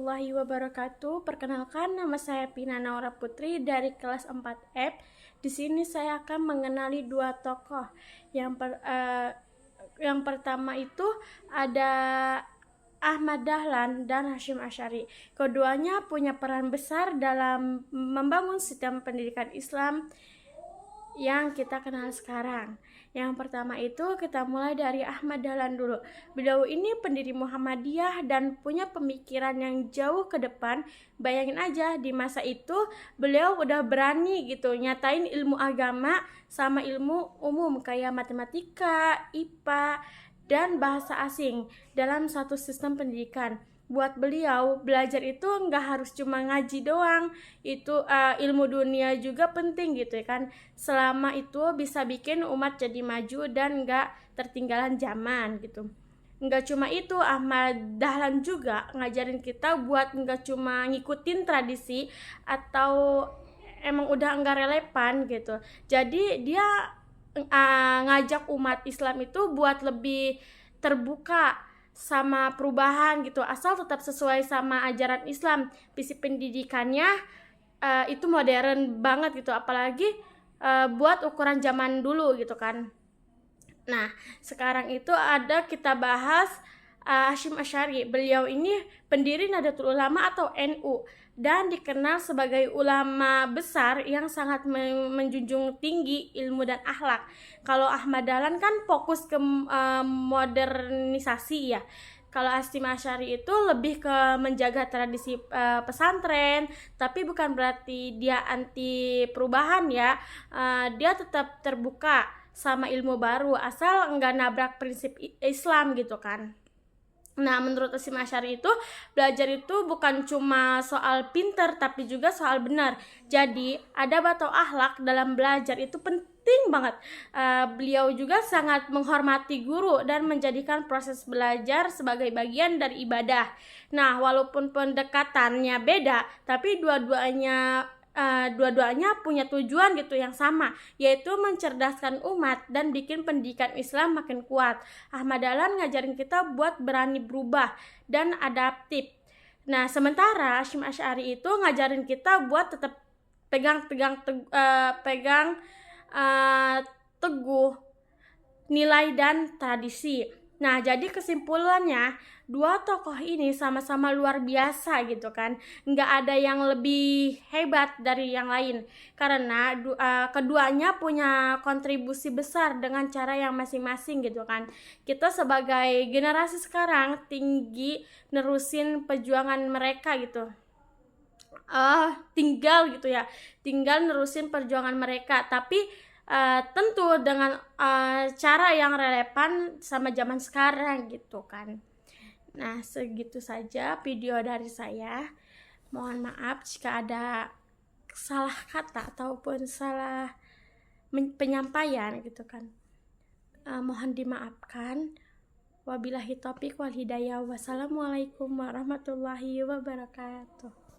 warahmatullahi wabarakatuh. Perkenalkan, nama saya Pina Naura Putri dari kelas 4F. Di sini saya akan mengenali dua tokoh. Yang pertama itu ada Ahmad Dahlan dan Hasyim Asy'ari. Keduanya punya peran besar dalam membangun sistem pendidikan Islam yang kita kenal sekarang. Yang pertama itu kita mulai dari Ahmad Dahlan dulu. Beliau ini pendiri Muhammadiyah dan punya pemikiran yang jauh ke depan. Bayangin aja di masa itu beliau udah berani gitu nyatain ilmu agama sama ilmu umum kayak matematika, IPA, dan bahasa asing dalam satu sistem pendidikan. Buat beliau, belajar itu nggak harus cuma ngaji doang, itu ilmu dunia juga penting gitu ya kan. Selama itu bisa bikin umat jadi maju dan nggak tertinggalan zaman gitu. Nggak cuma itu, Ahmad Dahlan juga ngajarin kita buat nggak cuma ngikutin tradisi atau emang udah nggak relevan gitu. Jadi dia ngajak umat Islam itu buat lebih terbuka sama perubahan gitu, asal tetap sesuai sama ajaran Islam. Visi pendidikannya itu modern banget gitu, apalagi buat ukuran zaman dulu gitu kan. Nah, sekarang itu kita bahas Hasyim Asy'ari. Beliau ini pendiri Nahdlatul Ulama atau NU dan dikenal sebagai ulama besar yang sangat menjunjung tinggi ilmu dan akhlak. Kalau Ahmad Dahlan kan fokus ke modernisasi ya. Kalau Hasyim Asy'ari itu lebih ke menjaga tradisi pesantren, tapi bukan berarti dia anti perubahan ya. Dia tetap terbuka sama ilmu baru asal nggak nabrak prinsip Islam gitu kan. Nah, menurut Hasyim Asy'ari itu belajar itu bukan cuma soal pinter tapi juga soal benar. Jadi adab atau akhlak dalam belajar itu penting banget. Beliau juga sangat menghormati guru dan menjadikan proses belajar sebagai bagian dari ibadah. Nah, walaupun pendekatannya beda, tapi dua-duanya punya tujuan gitu yang sama, yaitu mencerdaskan umat dan bikin pendidikan Islam makin kuat. Ahmad Dahlan ngajarin kita buat berani berubah dan adaptif. Nah, sementara Hasyim Asy'ari itu ngajarin kita buat tetap pegang teguh nilai dan tradisi. Nah, jadi kesimpulannya, dua tokoh ini sama-sama luar biasa gitu kan. Nggak ada yang lebih hebat dari yang lain. Karena keduanya punya kontribusi besar dengan cara yang masing-masing gitu kan. Kita sebagai generasi sekarang tinggi nerusin perjuangan mereka gitu. Tinggal nerusin perjuangan mereka. Tapi tentu dengan cara yang relevan sama zaman sekarang gitu kan. Nah, segitu saja video dari saya. Mohon maaf jika ada salah kata ataupun salah penyampaian gitu kan. Mohon dimaafkan. Wabillahi taufiq wal hidayah. Wassalamualaikum warahmatullahi wabarakatuh.